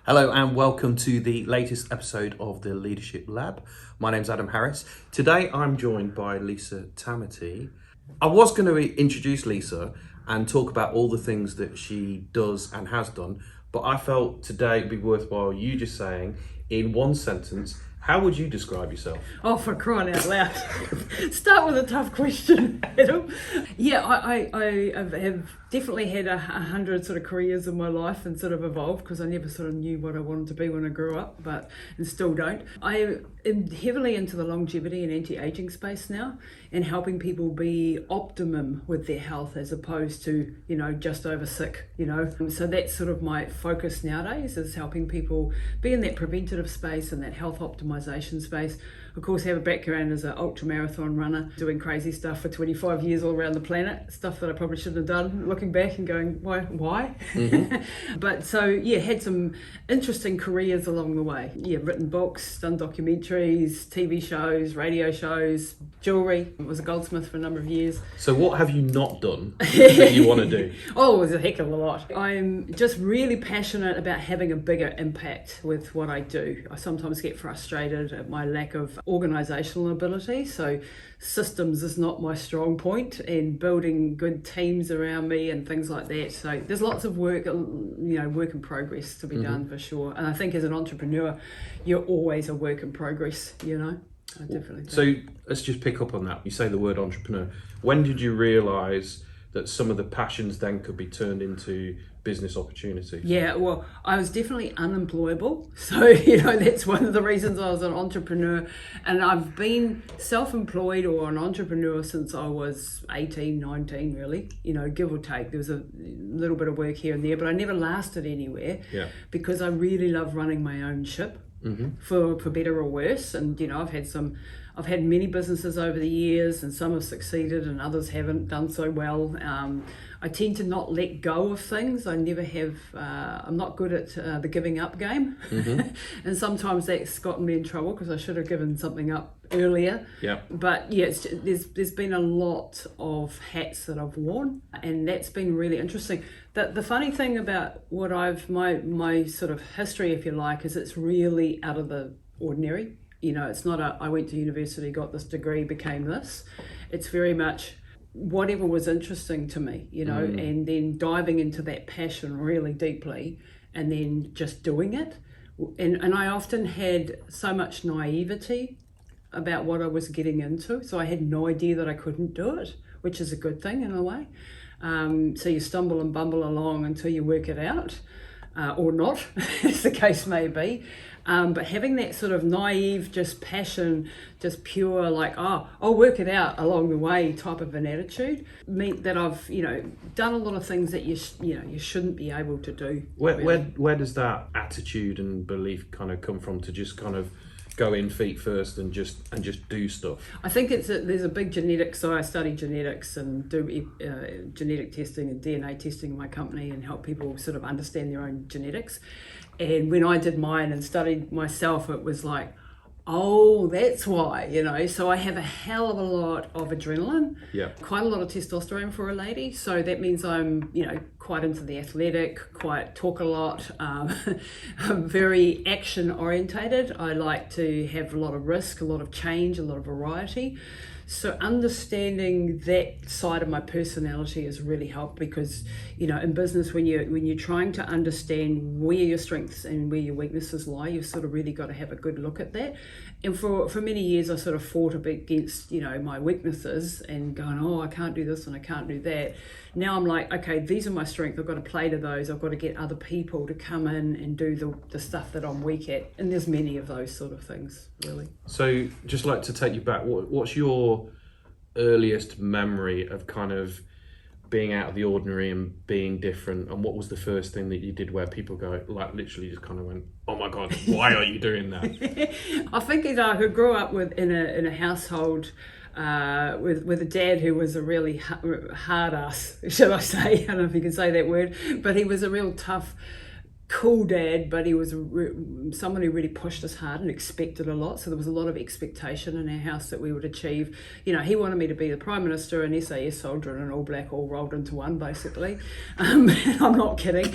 Hello and welcome to the latest episode of the Leadership Lab. My name's Adam Harris. Today I'm joined by Lisa Tamati. I was going to introduce Lisa and talk about all the things that she does and has done, but I felt today it'd be worthwhile you just saying in one sentence, how would you describe yourself? Oh, for crying out loud. Start with a tough question, Adam. Yeah, I have definitely had 100 sort of careers in my life and sort of evolved because I never sort of knew what I wanted to be when I grew up, and still don't. I am heavily into the longevity and anti-aging space now and helping people be optimum with their health as opposed to, just over sick, So that's sort of my focus nowadays is helping people be in that preventative space and that health optimization space. Of course, I have a background as an ultra marathon runner, doing crazy stuff for 25 years all around the planet, stuff that I probably shouldn't have done, looking back and going, why? Mm-hmm. But so, yeah, had some interesting careers along the way. Yeah, written books, done documentaries, TV shows, radio shows, jewellery. I was a goldsmith for a number of years. So what have you not done that you want to do? Oh, there's a heck of a lot. I'm just really passionate about having a bigger impact with what I do. I sometimes get frustrated at my lack of organisational ability, so systems is not my strong point, and building good teams around me and things like that. So there's lots of work, work in progress to be done for sure. And I think as an entrepreneur, you're always a work in progress, I definitely think. So let's just pick up on that. You say the word entrepreneur. When did you realise that some of the passions then could be turned into business opportunities? Yeah, well, I was definitely unemployable. So, that's one of the reasons I was an entrepreneur. And I've been self-employed or an entrepreneur since I was 18, 19, really, give or take. There was a little bit of work here and there, but I never lasted anywhere because I really love running my own ship. Mm-hmm. For better or worse, and I've had many businesses over the years, and some have succeeded and others haven't done so well. I tend to not let go of things. I never have. I'm not good at the giving up game, mm-hmm. And sometimes that's gotten me in trouble because I should have given something up earlier. Yeah. But yeah, there's been a lot of hats that I've worn, and that's been really interesting. The funny thing about what my sort of history, if you like, is it's really out of the ordinary. It's not I went to university, got this degree, became this. It's very much whatever was interesting to me, and then diving into that passion really deeply and then just doing it. And I often had so much naivety about what I was getting into. So I had no idea that I couldn't do it, which is a good thing in a way. So you stumble and bumble along until you work it out, or not, as the case may be. But having that sort of naive, just passion, just pure, like, I'll work it out along the way type of an attitude meant that I've, done a lot of things that you shouldn't be able to do. Where does that attitude and belief kind of come from to just kind of go in feet first and just do stuff? I think there's a big genetics. So I study genetics and do genetic testing and DNA testing in my company and help people sort of understand their own genetics. And when I did mine and studied myself, it was like, oh, that's why, So I have a hell of a lot of adrenaline, quite a lot of testosterone for a lady. So that means I'm, quite into the athletic, quite talk a lot. I'm very action orientated. I like to have a lot of risk, a lot of change, a lot of variety. So understanding that side of my personality has really helped because, in business, when you're trying to understand where your strengths and where your weaknesses lie, you've sort of really got to have a good look at that. And for many years, I sort of fought a bit against, my weaknesses and going, I can't do this and I can't do that. Now I'm like, okay, these are my strengths. I've got to play to those. I've got to get other people to come in and do the stuff that I'm weak at. And there's many of those sort of things, really. So just like to take you back, what's your earliest memory of kind of being out of the ordinary and being different, and what was the first thing that you did where people go, like, literally just kind of went, oh my God, why are you doing that? I think I grew up in a household with a dad who was a really hard ass, shall I say? I don't know if you can say that word, but he was a real tough cool dad, but he was someone who really pushed us hard and expected a lot. So there was a lot of expectation in our house that we would achieve. He wanted me to be the Prime Minister, an SAS soldier, and an All Black all rolled into one, basically. I'm not kidding.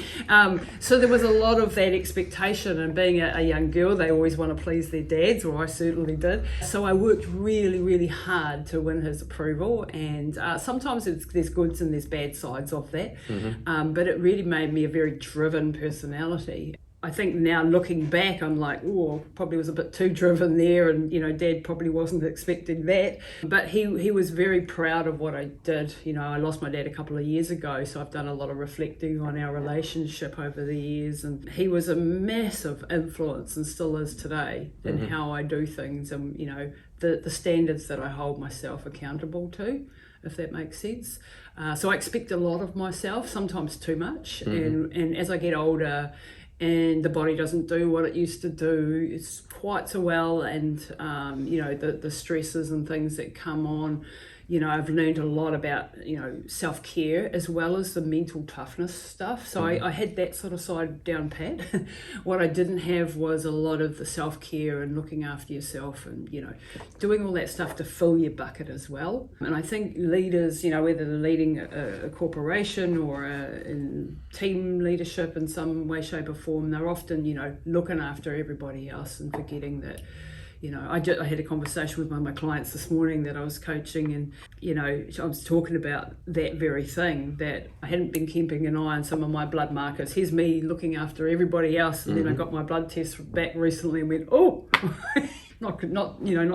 So there was a lot of that expectation, and being a young girl, they always want to please their dads, or I certainly did. So I worked really, really hard to win his approval, and sometimes there's goods and there's bad sides of that, but it really made me a very driven personality. I think now looking back, I'm like, oh, probably was a bit too driven there, and Dad probably wasn't expecting that. But he was very proud of what I did. I lost my dad a couple of years ago, so I've done a lot of reflecting on our relationship over the years, and he was a massive influence, and still is today, in how I do things, and the standards that I hold myself accountable to, if that makes sense. So I expect a lot of myself, sometimes too much, and as I get older and the body doesn't do what it used to do, it's quite so well, and the stresses and things that come on, I've learned a lot about self-care as well as the mental toughness stuff. So I had that sort of side down pat. What I didn't have was a lot of the self-care and looking after yourself, and doing all that stuff to fill your bucket as well. And I think leaders, whether they're leading a corporation or in team leadership in some way, shape or form, they're often looking after everybody else and forgetting that. I had a conversation with one of my clients this morning that I was coaching, and I was talking about that very thing, that I hadn't been keeping an eye on some of my blood markers. Here's me looking after everybody else, and then I got my blood test back recently and went, oh, not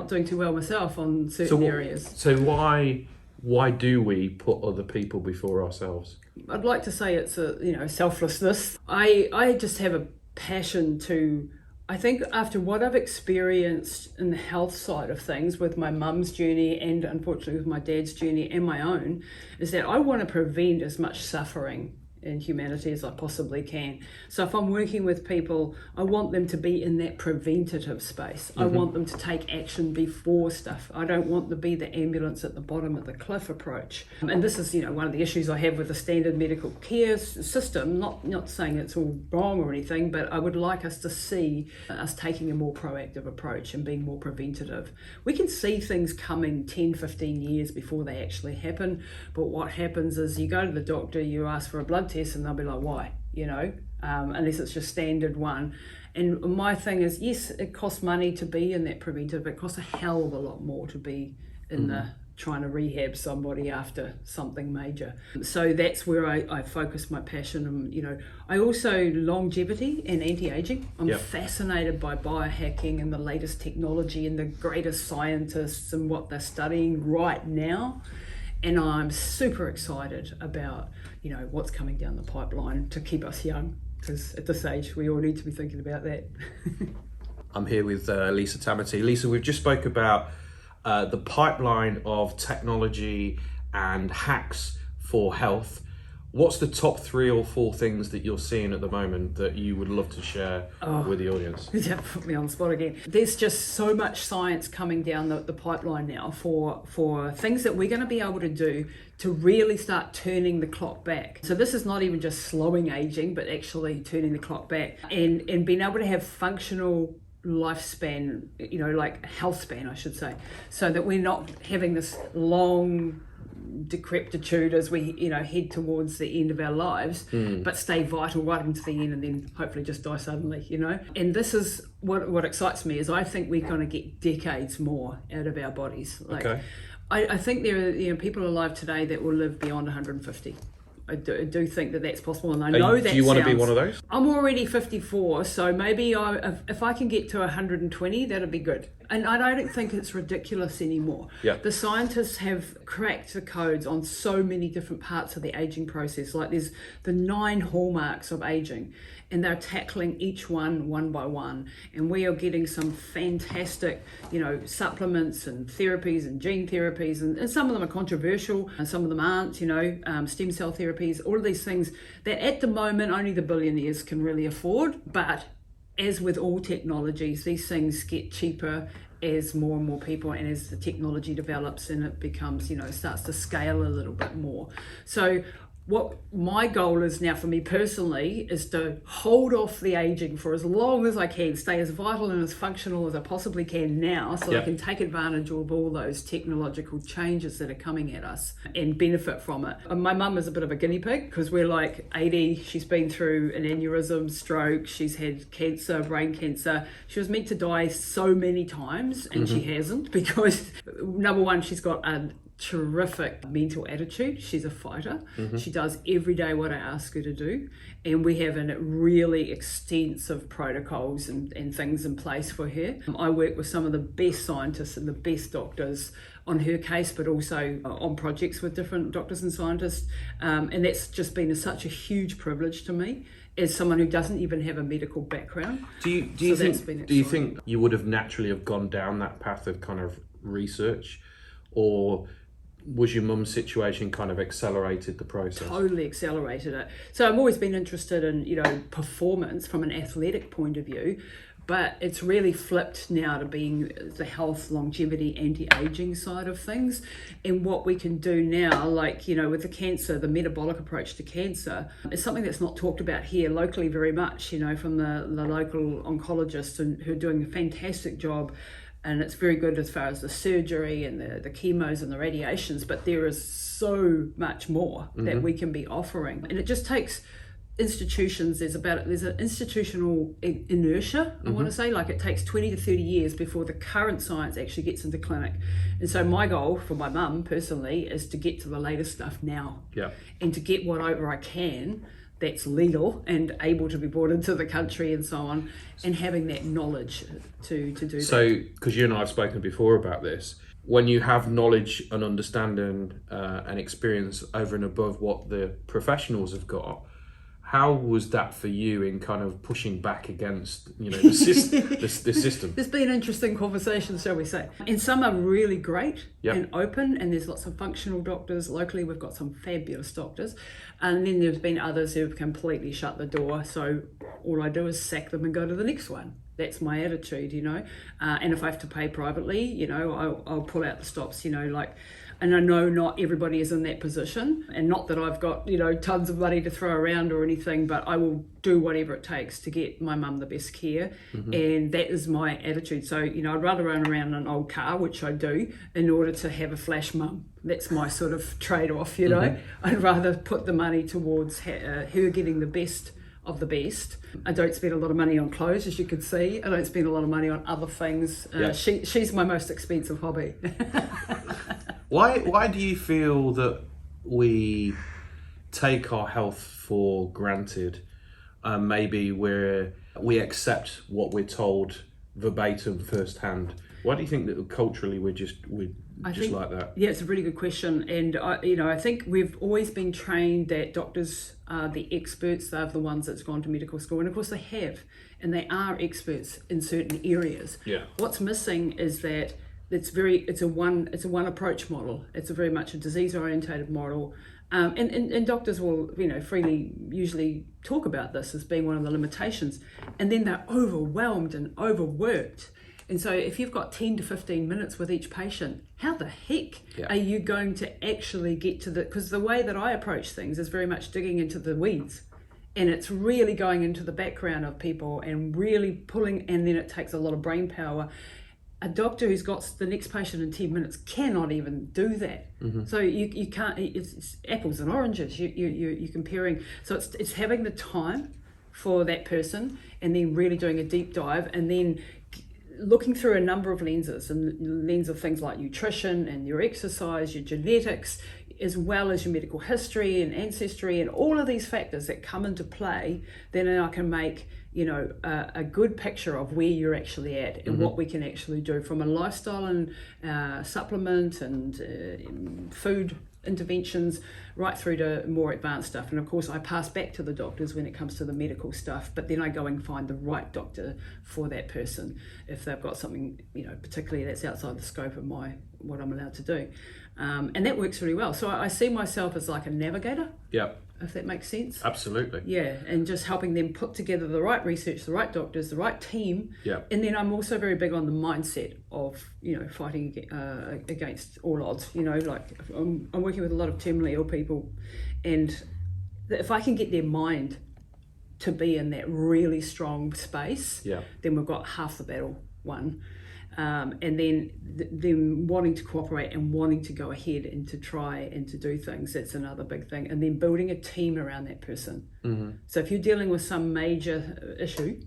doing too well myself on certain areas. So why do we put other people before ourselves? I'd like to say it's a selflessness. I just have a passion to. I think after what I've experienced in the health side of things with my mum's journey, and unfortunately with my dad's journey and my own, is that I want to prevent as much suffering in humanity as I possibly can. So if I'm working with people, I want them to be in that preventative space. I want them to take action before stuff. I don't want to be the ambulance at the bottom of the cliff approach. And this is, one of the issues I have with the standard medical care system, not saying it's all wrong or anything, but I would like us to see us taking a more proactive approach and being more preventative. We can see things coming 10, 15 years before they actually happen, but what happens is you go to the doctor, you ask for a blood test, and they'll be like, why? Unless it's just standard one. And my thing is, yes, it costs money to be in that preventive, but it costs a hell of a lot more to be in the trying to rehab somebody after something major. So that's where I focus my passion. And I also longevity and anti-aging. I'm fascinated by biohacking and the latest technology and the greatest scientists and what they're studying right now. And I'm super excited about, what's coming down the pipeline to keep us young, because at this age, we all need to be thinking about that. I'm here with Lisa Tamati. Lisa, we've just spoke about the pipeline of technology and hacks for health. What's the top 3 or 4 things that you're seeing at the moment that you would love to share with the audience? Yeah, put me on the spot again. There's just so much science coming down the pipeline now for things that we're going to be able to do to really start turning the clock back. So this is not even just slowing aging, but actually turning the clock back and being able to have functional lifespan, like health span, I should say, so that we're not having this long decrepitude as we head towards the end of our lives, but stay vital right into the end, and then hopefully just die suddenly. And this is what excites me, is I think we're going to get decades more out of our bodies. I think there are people alive today that will live beyond 150. I do think that that's possible, and I know that. Do you want to be one of those? I'm already 54, so maybe if I can get to 120, that'd be good. And I don't think it's ridiculous anymore. Yeah. The scientists have cracked the codes on so many different parts of the aging process. Like there's the 9 hallmarks of aging, and they're tackling each one by one. And we are getting some fantastic, supplements and therapies and gene therapies, and some of them are controversial and some of them aren't, stem cell therapies, all of these things that at the moment only the billionaires can really afford. But as with all technologies, these things get cheaper as more and more people, and as the technology develops and it becomes, starts to scale a little bit more. So what my goal is now for me personally is to hold off the aging for as long as I can, stay as vital and as functional as I possibly can now, so I can take advantage of all those technological changes that are coming at us and benefit from it. My mum is a bit of a guinea pig because we're like 80, she's been through an aneurysm, stroke, she's had cancer, brain cancer. She was meant to die so many times and she hasn't, because number one, she's got a terrific mental attitude. She's a fighter. She does every day what I ask her to do, and we have a really extensive protocols and things in place for her. I work with some of the best scientists and the best doctors on her case, but also on projects with different doctors and scientists, and that's just been such a huge privilege to me as someone who doesn't even have a medical background. Do you think you would have naturally have gone down that path of kind of research, or was your mum's situation kind of accelerated the process? Totally accelerated it. So I've always been interested in, performance from an athletic point of view, but it's really flipped now to being the health, longevity, anti-aging side of things. And what we can do now, with the cancer, the metabolic approach to cancer, is something that's not talked about here locally very much, from the local oncologists who are doing a fantastic job. And it's very good as far as the surgery and the chemos and the radiations, but there is so much more that we can be offering. And it just takes institutions, there's an institutional inertia, I want to say, it takes 20 to 30 years before the current science actually gets into clinic. And so my goal for my mum personally is to get to the latest stuff now, and to get whatever I can that's legal and able to be brought into the country and so on, and having that knowledge to do that. So, because you and I have spoken before about this, when you have knowledge and understanding and experience over and above what the professionals have got, how was that for you in kind of pushing back against, the system? There's been interesting conversations, shall we say. And some are really great and open, and there's lots of functional doctors. Locally, we've got some fabulous doctors. And then there's been others who've completely shut the door. So all I do is sack them and go to the next one. That's my attitude, And if I have to pay privately, I'll pull out the stops, and I know not everybody is in that position, and not that I've got, tons of money to throw around or anything, but I will do whatever it takes to get my mum the best care. And that is my attitude. So, I'd rather run around in an old car, which I do, in order to have a flash mum. That's my sort of trade-off, I'd rather put the money towards her getting the best of the best. I don't spend a lot of money on clothes, as you can see. I don't spend a lot of money on other things. She's my most expensive hobby. Why do you feel that we take our health for granted? Maybe we accept what we're told verbatim firsthand. Why do you think that culturally we're just like that? Yeah, it's a really good question. And I think we've always been trained that doctors are the experts. They're the ones that's gone to medical school, and of course they have, and they are experts in certain areas. What's missing is that it's a one approach model. It's a very much a disease orientated model, and doctors will freely usually talk about this as being one of the limitations, and then they're overwhelmed and overworked. And so if you've got 10 to 15 minutes with each patient, how the heck are you going to actually get to because the way that I approach things is very much digging into the weeds. And it's really going into the background of people and really pulling, and then it takes a lot of brain power. A doctor who's got the next patient in 10 minutes cannot even do that. So you can't, it's apples and oranges, you're comparing. So it's having the time for that person, and then really doing a deep dive, and then looking through a number of lenses, and lens of things like nutrition and your exercise, your genetics, as well as your medical history and ancestry and all of these factors that come into play. Then I can make a good picture of where you're actually at and what we can actually do from a lifestyle and supplement and food interventions right through to more advanced stuff. And of course I pass back to the doctors when it comes to the medical stuff, but then I go and find the right doctor for that person if they've got something particularly that's outside the scope of what I'm allowed to do, and that works really well. So I see myself as like a navigator, if that makes sense. Absolutely. And just helping them put together the right research, the right doctors, the right team. And then I'm also very big on the mindset of fighting against all odds. I'm working with a lot of terminally ill people, and that if I can get their mind to be in that really strong space, then we've got half the battle won. And then them wanting to cooperate and wanting to go ahead and to try and to do things, that's another big thing. And then building a team around that person. So if you're dealing with some major issue,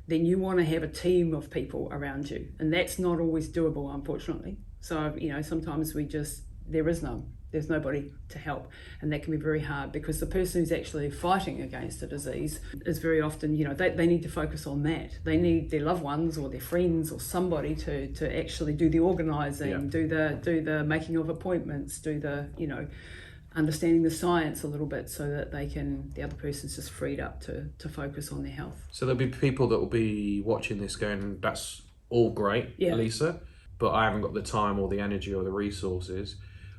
then you want to have a team of people around you. And that's not always doable, unfortunately. So, sometimes there's nobody to help. And that can be very hard, because the person who's actually fighting against a disease is very often, they need to focus on that. They need their loved ones or their friends or somebody to actually do the organising, do the making of appointments, do the, understanding the science a little bit, so that the other person's just freed up to focus on their health. So there'll be people that will be watching this going, that's all great, Lisa, but I haven't got the time or the energy or the resources.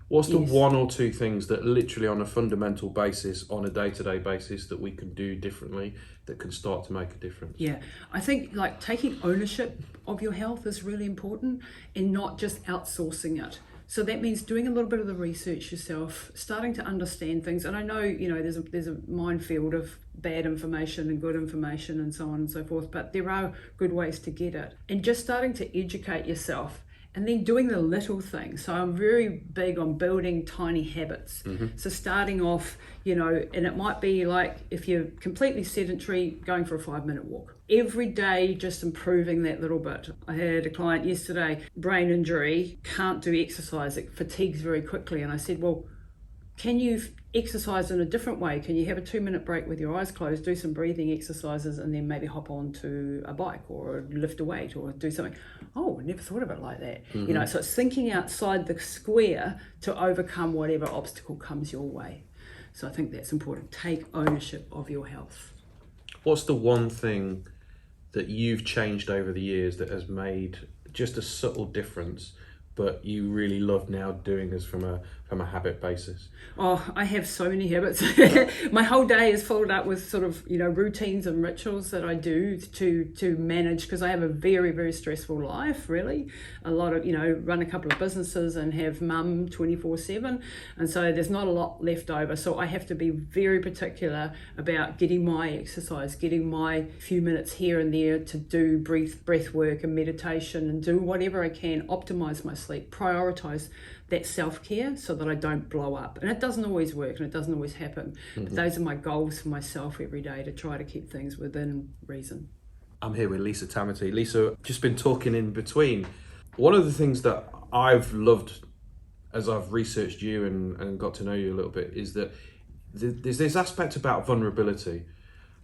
What's the one or two things that literally on a fundamental basis, on a day-to-day basis, that we can do differently that can start to make a difference? Yeah, I think taking ownership of your health is really important, and not just outsourcing it. So that means doing a little bit of the research yourself, starting to understand things. And I know, there's a minefield of bad information and good information and so on and so forth, but there are good ways to get it. And just starting to educate yourself, and then doing the little things. So I'm very big on building tiny habits. So starting off, and it might be like, if you're completely sedentary, going for a 5-minute walk. Every day, just improving that little bit. I had a client yesterday, brain injury, can't do exercise, it fatigues very quickly. And I said, well, can you exercise in a different way? Can you have a 2-minute break with your eyes closed, do some breathing exercises, and then maybe hop onto a bike or lift a weight or do something? Oh, I never thought of it like that. So it's thinking outside the square to overcome whatever obstacle comes your way. So I think that's important. Take ownership of your health. What's the one thing that you've changed over the years that has made just a subtle difference, but you really love now doing this from a habit basis? Oh, I have so many habits. My whole day is filled up with sort of, routines and rituals that I do to manage, because I have a very, very stressful life, really. A lot of, run a couple of businesses and have mum 24/7. And so there's not a lot left over. So I have to be very particular about getting my exercise, getting my few minutes here and there to do breath work and meditation, and do whatever I can, optimize my sleep, prioritize that self-care so that I don't blow up. And it doesn't always work, and it doesn't always happen. But those are my goals for myself every day, to try to keep things within reason. I'm here with Lisa Tamati. Lisa, just been talking in between. One of the things that I've loved as I've researched you and got to know you a little bit is that there's this aspect about vulnerability,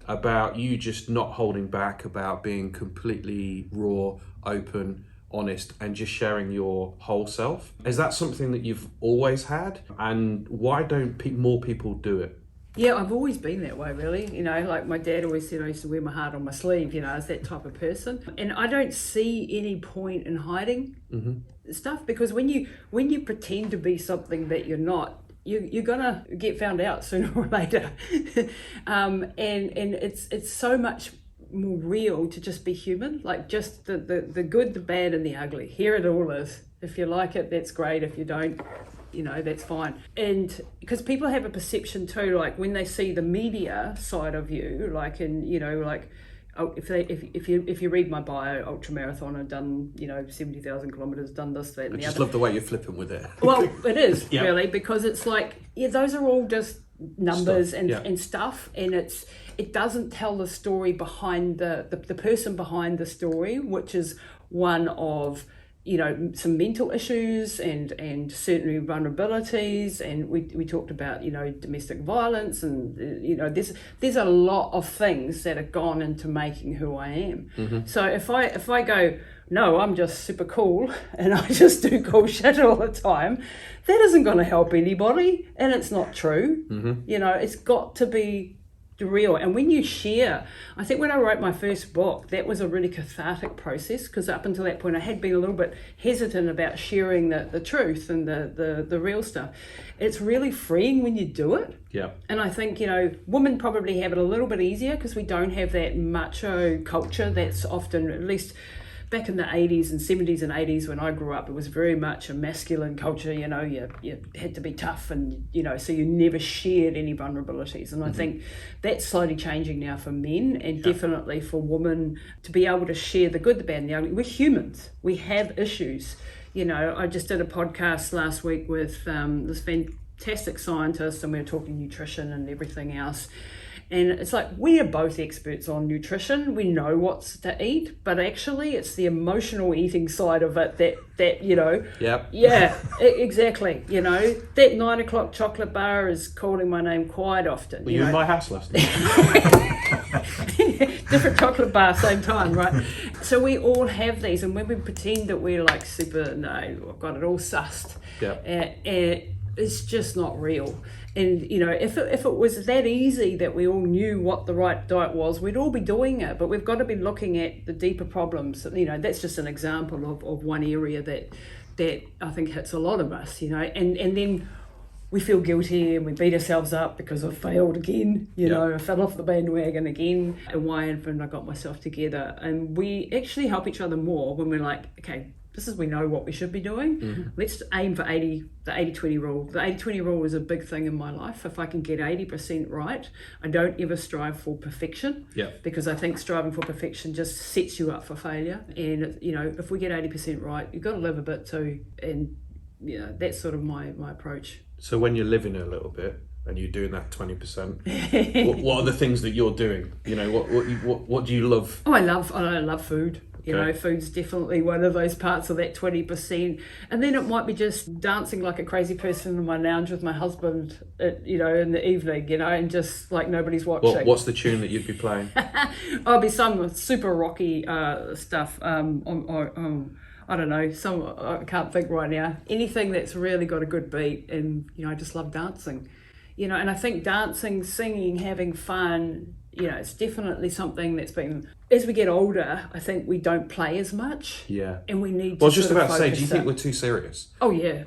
about you just not holding back, about being completely raw, open, honest, and just sharing your whole self. Is that something that you've always had? And why don't more people do it? Yeah, I've always been that way, really. Like my dad always said, I used to wear my heart on my sleeve, as that type of person. And I don't see any point in hiding stuff, because when you pretend to be something that you're not, you're gonna get found out sooner or later. And it's so much more real to just be human, like just the good, the bad, and the ugly. Here it all is. If you like it, that's great. If you don't, that's fine. And because people have a perception too, like when they see the media side of you, like if you read my bio, ultramarathon, I've done 70,000 kilometers, done this, that, and I the just other. love the way you're flipping with it. Well, it is Yep. really, because it's like, those are all just numbers Stuff, and stuff, and it doesn't tell the story behind the person behind the story, which is one of some mental issues and certainly vulnerabilities, and we talked about domestic violence, and there's a lot of things that have gone into making who I am. So if I go, no, I'm just super cool and I just do cool shit all the time, that isn't going to help anybody, and it's not true. It's got to be real. And when you share, I think when I wrote my first book, that was a really cathartic process, because up until that point I had been a little bit hesitant about sharing the truth and the real stuff. It's really freeing when you do it. Yeah. And I think, women probably have it a little bit easier, because we don't have that macho culture that's often, at least back in the 80s and 70s and 80s when I grew up, it was very much a masculine culture. You know, you had to be tough, and you know, so you never shared any vulnerabilities. And I think that's slowly changing now for men, and definitely for women, to be able to share the good, the bad, and the ugly. We're humans. We have issues. You know, I just did a podcast last week with this fantastic scientist, and we were talking nutrition and everything else. And it's like, we are both experts on nutrition. We know what's to eat, but actually it's the emotional eating side of it that you know. Yep. Yeah, exactly. You know, that 9 o'clock chocolate bar is calling my name quite often. Were you in my house last night? Different chocolate bar, same time, right? So we all have these, and when we pretend that we're like no, I've got it all sussed. Yeah. It's just not real. And you know, if it was that easy that we all knew what the right diet was, we'd all be doing it. But we've got to be looking at the deeper problems. You know, that's just an example of one area that I think hits a lot of us. You know, and then we feel guilty and we beat ourselves up because I've failed again. You know, I fell off the bandwagon again. And why haven't I got myself together? And we actually help each other more when we're like, okay, we know what we should be doing. Let's aim for the 80-20 rule. The 80-20 rule is a big thing in my life. If I can get 80% right, I don't ever strive for perfection. Because I think striving for perfection just sets you up for failure. And, you know, if we get 80% right, you've got to live a bit too. And, you know, that's sort of my approach. So when you're living a little bit and you're doing that 20%, what are the things that you're doing? You know, what do you love? Oh, I love food. You know, food's definitely one of those parts of that 20%. And then it might be just dancing like a crazy person in my lounge with my husband, you know, in the evening, you know, and just like nobody's watching. What's the tune that you'd be playing? I'll be some super rocky stuff. I don't know, I can't think right now. Anything that's really got a good beat, and, you know, I just love dancing. You know, and I think dancing, singing, having fun, you know, it's definitely something that's been, as we get older, I think we don't play as much. Yeah. And we need to Well, I was just about to say, focus do you think up. we're too serious? Oh, yeah.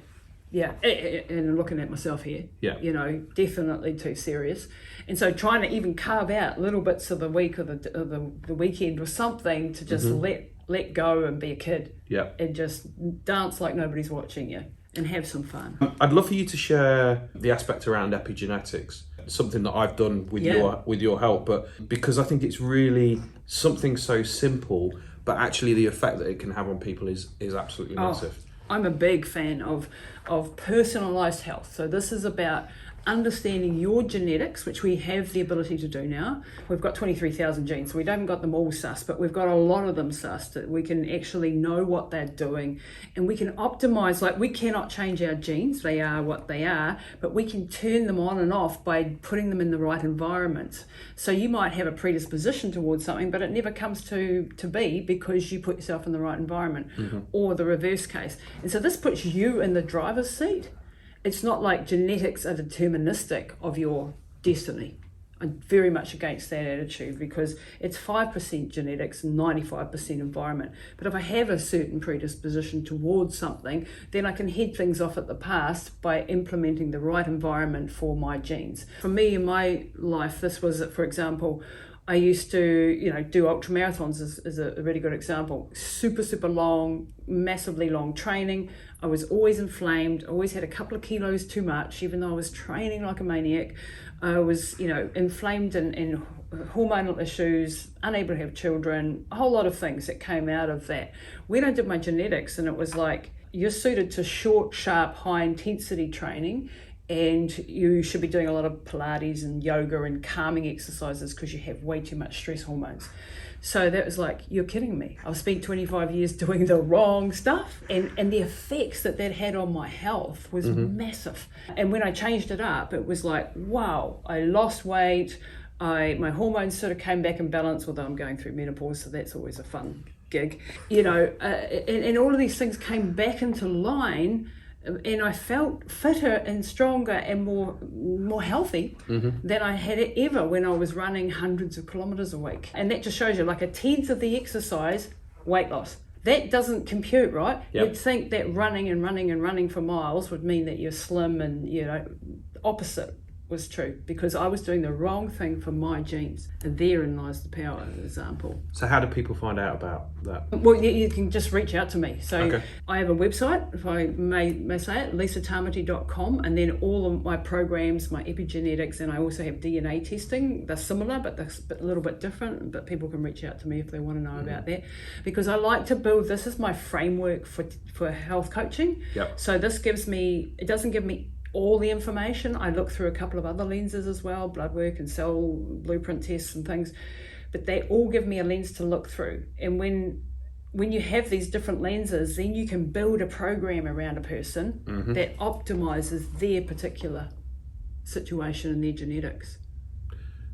Yeah. And looking at myself here. Yeah. You know, definitely too serious. And so trying to even carve out little bits of the week or the weekend or something to just let go and be a kid. Yeah. And just dance like nobody's watching you and have some fun. I'd love for you to share the aspect around epigenetics, something that I've done with your help, but because I think it's really something so simple, but actually the effect that it can have on people is absolutely massive. I'm a big fan of personalised health. So this is about understanding your genetics, which we have the ability to do now. We've got 23,000 genes, so we haven't got them all sussed, but we've got a lot of them sussed that we can actually know what they're doing, and we can optimize. Like, we cannot change our genes, they are what they are, but we can turn them on and off by putting them in the right environment. So you might have a predisposition towards something, but it never comes to be because you put yourself in the right environment, or the reverse case. And so this puts you in the driver's seat. It's not like genetics are deterministic of your destiny. I'm very much against that attitude, because it's 5% genetics and 95% environment. But if I have a certain predisposition towards something, then I can head things off at the past by implementing the right environment for my genes. For me in my life, this was, for example, I used to, you know, do ultra marathons is a really good example. Super, super long, massively long training. I was always inflamed, always had a couple of kilos too much, even though I was training like a maniac. I was, you know, inflamed and hormonal issues, unable to have children, a whole lot of things that came out of that. When I did my genetics, and it was like, you're suited to short, sharp, high intensity training, and you should be doing a lot of Pilates and yoga and calming exercises because you have way too much stress hormones. So that was like, you're kidding me. I've spent 25 years doing the wrong stuff, and the effects that had on my health was massive. And when I changed it up, it was like, wow, I lost weight, my hormones sort of came back in balance, although I'm going through menopause, so that's always a fun gig. You know, and all of these things came back into line, and I felt fitter and stronger and more healthy than I had ever when I was running hundreds of kilometers a week. And that just shows you, like, a tenth of the exercise, weight loss. That doesn't compute, right? Yep. You'd think that running for miles would mean that you're slim, and, you know, opposite. was true, because I was doing the wrong thing for my genes, and therein lies the power of the example. So how do people find out about that? Well, you can just reach out to me. So Okay. I have a website, if I may say it, lisatamati.com, and then all of my programs, my epigenetics, and I also have DNA testing. They're similar, but they're a little bit different, but people can reach out to me if they want to know about that, because I like to build, this is my framework for health coaching. Yep. So this it doesn't give me all the information. I look through a couple of other lenses as well, blood work and cell blueprint tests and things, but they all give me a lens to look through. And when you have these different lenses, then you can build a program around a person that optimizes their particular situation and their genetics.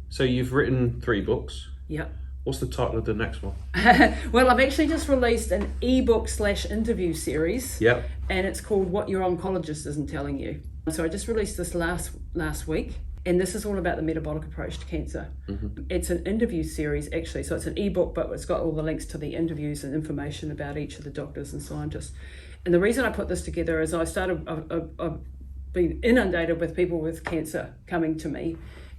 So you've written 3 books. Yep. What's the title of the next one? Well, I've actually just released an ebook/interview series. Yep. And it's called What Your Oncologist Isn't Telling You. So I just released this last week, and this is all about the metabolic approach to cancer. It's an interview series, actually, so it's an ebook, but it's got all the links to the interviews and information about each of the doctors and scientists. And the reason I put this together is I've been inundated with people with cancer coming to me,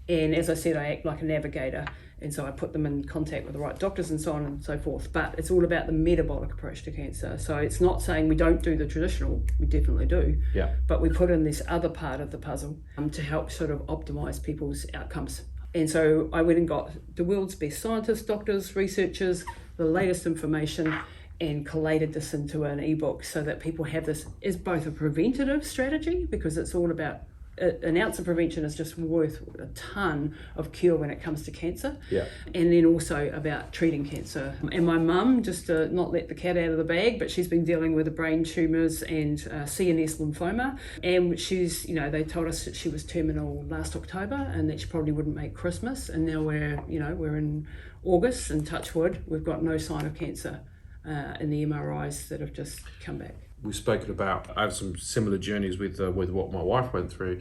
and as I said, I act like a navigator. And so I put them in contact with the right doctors and so on and so forth. But it's all about the metabolic approach to cancer. So it's not saying we don't do the traditional, we definitely do. Yeah. But we put in this other part of the puzzle to help sort of optimize people's outcomes. And so I went and got the world's best scientists, doctors, researchers, the latest information, and collated this into an ebook so that people have this as both a preventative strategy, because it's all about an ounce of prevention is just worth a ton of cure when it comes to cancer. Yeah. And then also about treating cancer. And my mum, just to not let the cat out of the bag, but she's been dealing with brain tumours and CNS lymphoma. And she's, they told us that she was terminal last October and that she probably wouldn't make Christmas. And now we're in August, and touch wood, we've got no sign of cancer in the MRIs that have just come back. We've spoken about, I have some similar journeys with what my wife went through.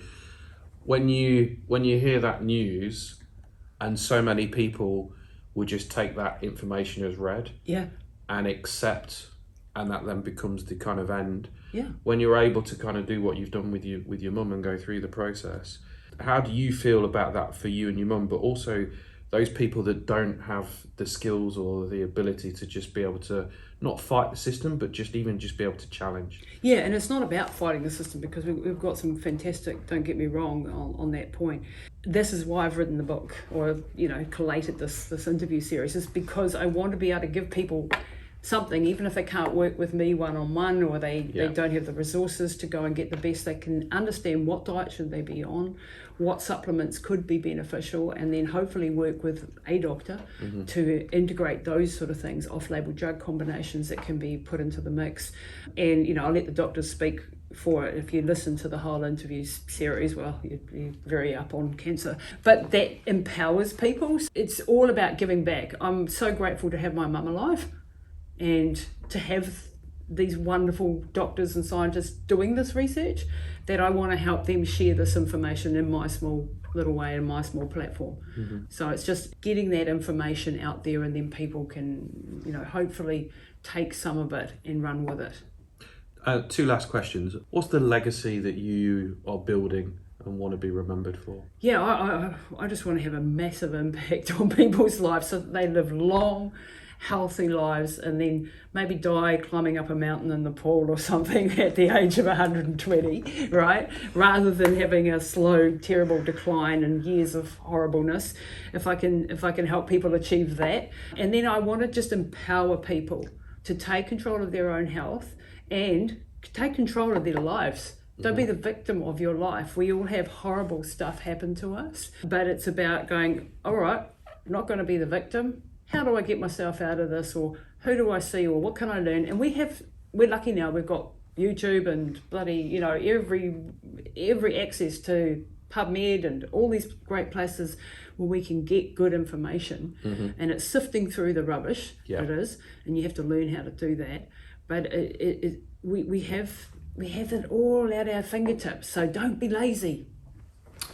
When you hear that news, and so many people would just take that information as read, and accept, and that then becomes the kind of end. Yeah. When you're able to kind of do what you've done with your mum and go through the process, how do you feel about that for you and your mum, but also those people that don't have the skills or the ability to just be able to not fight the system, but just be able to challenge? Yeah, and it's not about fighting the system, because we've got some fantastic, don't get me wrong, on that point. This is why I've written the book, or, collated this interview series, is because I want to be able to give people something, even if they can't work with me one-on-one, or they don't have the resources to go and get the best, they can understand what diet should they be on, what supplements could be beneficial, and then hopefully work with a doctor to integrate those sort of things, off-label drug combinations that can be put into the mix. And, I'll let the doctors speak for it. If you listen to the whole interview series, well, you're very up on cancer. But that empowers people. It's all about giving back. I'm so grateful to have my mum alive, and to have these wonderful doctors and scientists doing this research, that I want to help them share this information in my small little way, in my small platform. So it's just getting that information out there, and then people can, hopefully take some of it and run with it. 2 last questions. What's the legacy that you are building and want to be remembered for? Yeah, I just want to have a massive impact on people's lives so that they live long, healthy lives, and then maybe die climbing up a mountain in Nepal or something at the age of 120, right? Rather than having a slow, terrible decline and years of horribleness. If I can help people achieve that. And then I want to just empower people to take control of their own health and take control of their lives. Don't be the victim of your life. We all have horrible stuff happen to us, but it's about going, all right, I'm not going to be the victim. How do I get myself out of this? Or who do I see? Or what can I learn? And we're lucky now, we've got YouTube and bloody, every access to PubMed and all these great places where we can get good information. And it's sifting through the rubbish, it is, and you have to learn how to do that. But we have it all at our fingertips, so don't be lazy.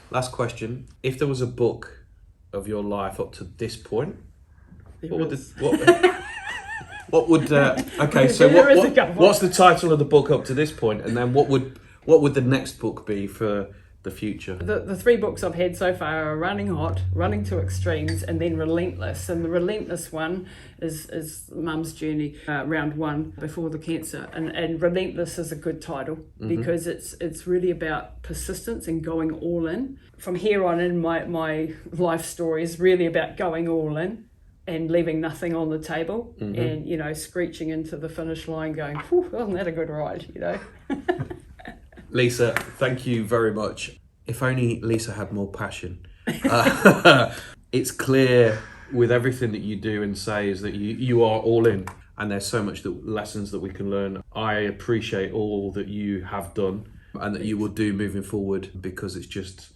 Last question. If there was a book of your life up to this point, what's the title of the book up to this point, and then what would the next book be for the future. The three books I've had so far are Running Hot, Running to Extremes, and then Relentless. And the Relentless one is Mum's journey, round one before the cancer. And Relentless is a good title because it's really about persistence and going all in. From here on in, my life story is really about going all in and leaving nothing on the table and, you know, screeching into the finish line going, whew, wasn't that a good ride, you know? Lisa, thank you very much. If only Lisa had more passion. It's clear with everything that you do and say is that you are all in, and there's so much lessons that we can learn. I appreciate all that you have done and that you will do moving forward, because it's just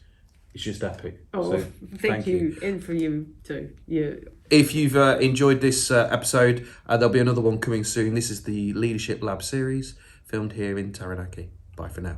epic. Oh, So, thank you. And for you too. Yeah. If you've enjoyed this episode, there'll be another one coming soon. This is the Leadership Lab series, filmed here in Taranaki. Bye for now.